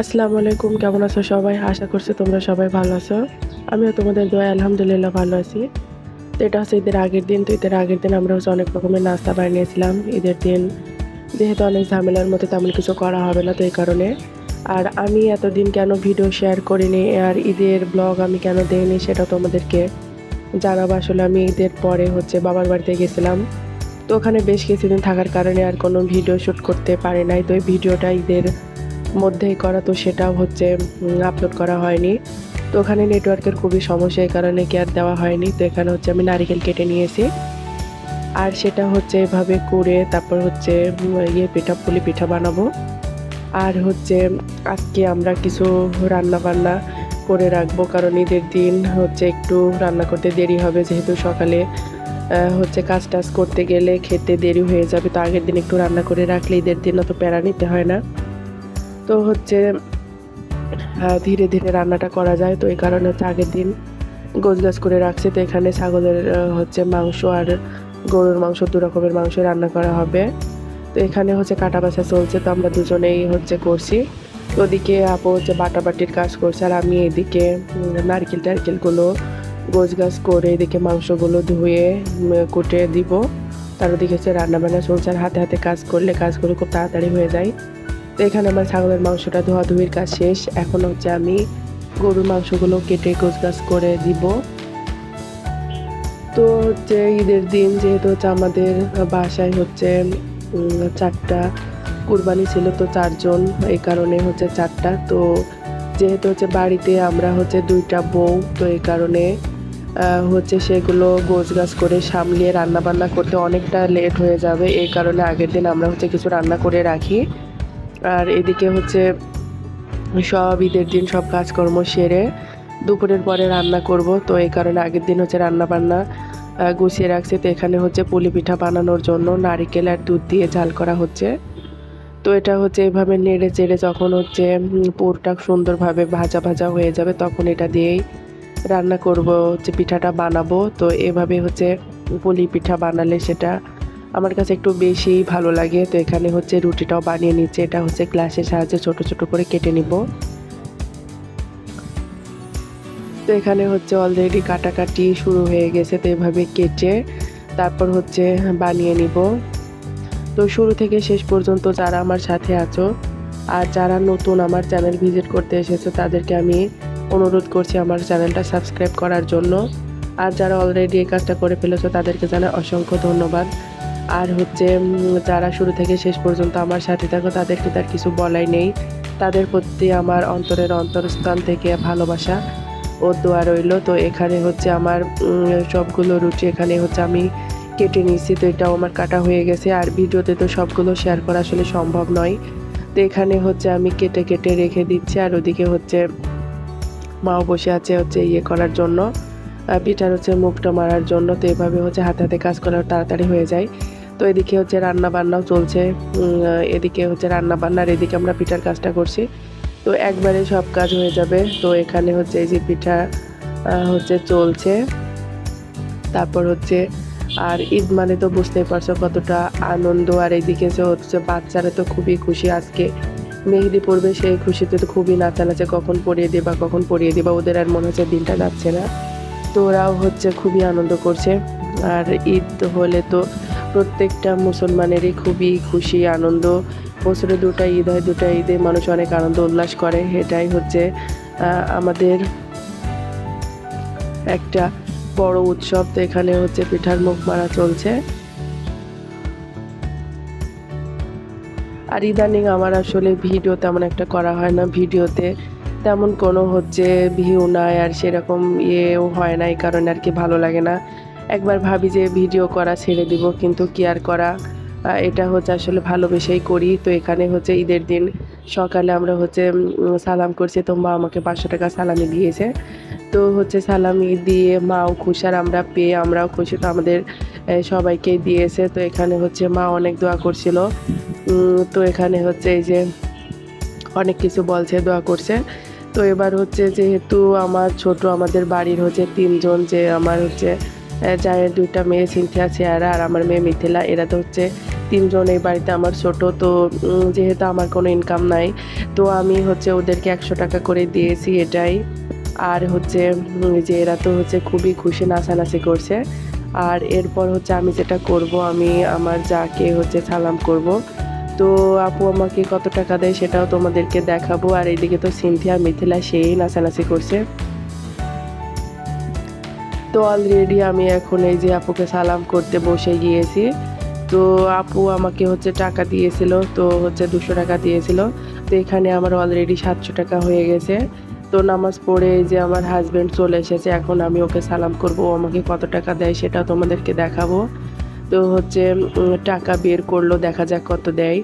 আসসালামু আলাইকুম, কেমন আছো সবাই? আশা করছি তোমরা সবাই ভালো আছো। আমিও তোমাদের দোয়ায় আলহামদুলিল্লাহ ভালো আছি। তো এটা হচ্ছে ঈদের আগের দিন। তো ঈদের আগের দিন আমরা হচ্ছে অনেক রকমের নাস্তা বানিয়েছিলাম। ঈদের দিন যেহেতু অনেক ঝামেলার মধ্যে তেমন কিছু করা হবে না, তো এই কারণে। আর আমি এতদিন কেন ভিডিও শেয়ার করিনি আর ঈদের ব্লগ আমি কেন দেইনি সেটা তোমাদেরকে জানাবো। আসলে আমি ঈদের পরে হচ্ছে বাবার বাড়িতে গেছিলাম। তো ওখানে বেশ কিছুদিন থাকার কারণে আর কোনো ভিডিও শ্যুট করতে পারি নাই। তো এই ভিডিওটা ঈদের মধ্যেই করা, তো সেটাও হচ্ছে আপলোড করা হয়নি। তো ওখানে নেটওয়ার্কের খুবই সমস্যা, এই কারণে কি আর দেওয়া হয়নি। তো এখানে হচ্ছে আমি নারিকেল কেটে নিয়েছি আর সেটা হচ্ছে এভাবে করে তারপর হচ্ছে পুলি পিঠা বানাবো। আর হচ্ছে আজকে আমরা কিছু রান্না বান্না করে রাখবো, কারণ ঈদের দিন হচ্ছে একটু রান্না করতে দেরি হবে, যেহেতু সকালে হচ্ছে কাজ টাজ করতে গেলে খেতে দেরি হয়ে যাবে। তো আগের দিন একটু রান্না করে রাখলে ঈদের দিন অত প্যারা নিতে হয় না। তো হচ্ছে ধীরে ধীরে রান্নাটা করা যায়। তো এই কারণে হচ্ছে আগের দিন গোছগাছ করে রাখছি। তো এখানে ছাগলের হচ্ছে মাংস আর গরুর মাংস, দু রকমের মাংস রান্না করা হবে। তো এখানে হচ্ছে কাটা বাছা চলছে, তো আমরা দুজনেই হচ্ছে করছি। তো ওদিকে আপু হচ্ছে বাটাবাটির কাজ করছে আর আমি এদিকে নারকেল টারকেলগুলো গোছগাছ করে এদিকে মাংসগুলো ধুয়ে কুটে দিব। তার ওদিকে হচ্ছে রান্নাবান্না চলছে আর হাতে হাতে কাজ করলে কাজগুলো খুব তাড়াতাড়ি হয়ে যায়। তো এখানে আমার ছাগলের মাংসটা ধোয়াধুয়ির কাজ শেষ। এখন হচ্ছে আমি গরুর মাংসগুলো কেটে গোছগাছ করে দিব। তো হচ্ছে ঈদের দিন যেহেতু হচ্ছে আমাদের বাসায় হচ্ছে 4টা কুরবানি ছিল, তো 4জন, এই কারণে হচ্ছে 4টা। তো যেহেতু হচ্ছে বাড়িতে আমরা হচ্ছে 2টা বউ, তো এই কারণে হচ্ছে সেগুলো গোছগাছ করে সামলিয়ে রান্না বান্না করতে অনেকটা লেট হয়ে যাবে। এই কারণে আগের দিন আমরা হচ্ছে কিছু রান্না করে রাখি। আর এদিকে হচ্ছে সব ঈদের দিন সব কাজকর্ম সেরে দুপুরের পরে রান্না করব। তো এই কারণে আগের দিন হচ্ছে রান্না বান্না গুছিয়ে রাখছি। তো এখানে হচ্ছে পুলি পিঠা বানানোর জন্য নারিকেল আর দুধ দিয়ে ঝাল করা হচ্ছে। তো এটা হচ্ছে এভাবে নেড়ে চেড়ে যখন হচ্ছে পুরটা সুন্দরভাবে ভাজা ভাজা হয়ে যাবে তখন এটা দিয়েই রান্না করব, হচ্ছে পিঠাটা বানাবো। তো এভাবে হচ্ছে পুলি পিঠা বানালে সেটা আমার কাছে একটু বেশি ভালো লাগে। তো এখানে হচ্ছে রুটিটাও বানিয়ে নিচ্ছে, এটা হচ্ছে গ্লাসের সাহায্যে ছোট ছোট করে কেটে নিব। তো এখানে হচ্ছে অলরেডি কাটাকাটি শুরু হয়ে গেছে, তো এভাবে কেটে তারপর হচ্ছে বানিয়ে নিব। তো শুরু থেকে শেষ পর্যন্ত যারা আমার সাথে আছো আর যারা নতুন আমার চ্যানেল ভিজিট করতে এসেছো তাদেরকে আমি অনুরোধ করছি আমার চ্যানেলটা সাবস্ক্রাইব করার জন্য। আর যারা অলরেডি এই কাজটা করে ফেলেছো তাদেরকে জানাই অসংখ্য ধন্যবাদ। আর হচ্ছে যারা শুরু থেকে শেষ পর্যন্ত আমার সাথে থাকো তাদেরকে তার কিছু বলাই নেই। তাদের প্রতি আমার অন্তরের অন্তরস্থান থেকে ভালোবাসা ও দোয়া রইল। তো এখানে হচ্ছে আমার সবগুলো রুটি এখানে হচ্ছে আমি কেটে নিয়েছি। তো এটাও আমার কাটা হয়ে গেছে আর ভিডিওতে তো সবগুলো শেয়ার করা আসলে সম্ভব নয়। তো এখানে হচ্ছে আমি কেটে কেটে রেখে দিচ্ছি আর ওদিকে হচ্ছে মাও বসে আছে হচ্ছে করার জন্য, পিঠার হচ্ছে মুখটা মারার জন্য। তো এভাবে হচ্ছে হাতে হাতে কাজ করা তাড়াতাড়ি হয়ে যায়। তো এদিকে হচ্ছে রান্না বান্নাও চলছে, এদিকে হচ্ছে রান্না বান্নার এদিকে আমরা পিঠার কাজটা করছি। তো একবারে সব কাজ হয়ে যাবে। তো এখানে হচ্ছে এই যে পিঠা হচ্ছে চলছে। তারপর হচ্ছে আর ঈদ মানে তো বুঝতেই পারছো কতটা আনন্দ। আর এইদিকে যে হচ্ছে বাচ্চারা তো খুবই খুশি, আজকে মেহেদি পড়বে, সেই খুশিতে তো খুবই নাচানাচে, কখন পরিয়ে দিবা, ওদের আর মনে হচ্ছে দিনটা যাচ্ছে না। তো ওরাও হচ্ছে খুবই আনন্দ করছে। আর ঈদ হলে তো প্রত্যেকটা মুসলমানেরই খুবই খুশি আনন্দ। বছরে 2টা ঈদ হয়, 2টা ঈদে মানুষ অনেক আনন্দ উল্লাস করে, এটাই হচ্ছে আমাদের একটা বড় উৎসব। তো এখানে হচ্ছে পিঠার মুখ মারা চলছে। আর ইদানিং আমার আসলে ভিডিও তেমন একটা করা হয় না, ভিডিওতে তেমন কোনো হচ্ছে ভিউ নাই আর সেরকম ইয়েও হয় না, এই কারণে আর কি ভালো লাগে না। একবার ভাবি যে ভিডিও করা ছেড়ে দিব, কিন্তু কি আর করা, এটা হচ্ছে আসলে ভালোবেসেই করি। তো এখানে হচ্ছে ঈদের দিন সকালে আমরা হচ্ছে সালাম করছি, তো মা আমাকে 500 টাকা সালামি দিয়েছে। তো হচ্ছে সালামি দিয়ে মাও খুশি আর আমরা পেয়ে আমরাও খুশি। তো আমাদের সবাইকেই দিয়েছে। তো এখানে হচ্ছে মা অনেক দোয়া করছিল। তো এখানে হচ্ছে এই যে অনেক কিছু বলছে, দোয়া করছে। তো এবার হচ্ছে যেহেতু আমাদের বাড়ির হচ্ছে 3জন, যে আমার হচ্ছে জায়ের 2টা মেয়ে সিনথিয়া চেয়ারা আর আমার মেয়ে মিথিলা, এরা তো হচ্ছে তিনজন এই বাড়িতে আমার ছোট, তো যেহেতু আমার কোনো ইনকাম নাই, তো আমি হচ্ছে ওদেরকে 100 টাকা করে দিয়েছি এটাই। আর হচ্ছে যে এরা তো হচ্ছে খুবই খুশি, নাচানাচি করছে। আর এরপর হচ্ছে আমি যেটা করব, আমি আমার যাকে হচ্ছে সালাম করব। তো আপু আমাকে কত টাকা দেয় সেটাও তোমাদেরকে দেখাবো। আর এইদিকে তো সিনথিয়া মিথিলা সেই নাচানাচি করছে। তো অলরেডি আমি এখন এই যে আপুকে সালাম করতে বসে গিয়েছি। তো আপু আমাকে হচ্ছে টাকা দিয়েছিল, তো হচ্ছে 200 টাকা দিয়েছিল। তো এখানে আমার অলরেডি 700 টাকা হয়ে গেছে। তো নামাজ পড়ে যে আমার হাজব্যান্ড চলে এসেছে, এখন আমি ওকে সালাম করব। ও আমাকে কত টাকা দেয় সেটা তোমাদেরকে দেখাবো। তো হচ্ছে টাকা বের করলো, দেখা যাক কত দেয়।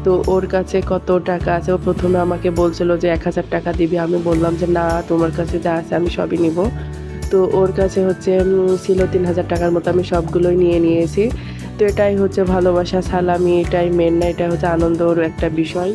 তো ওর কাছে কত টাকা আছে, ও প্রথমে আমাকে বলছিল যে 1000 টাকা দিবি। আমি বললাম যে না, তোমার কাছে যা আছে আমি সবই নিব। তো ওর কাছে হচ্ছে ছিল 3000 টাকার মতো, আমি সবগুলোই নিয়ে নিয়েছি। তো এটাই হচ্ছে ভালোবাসা, সালামি, এটাই মেন না, এটা হচ্ছে আনন্দর একটা বিষয়।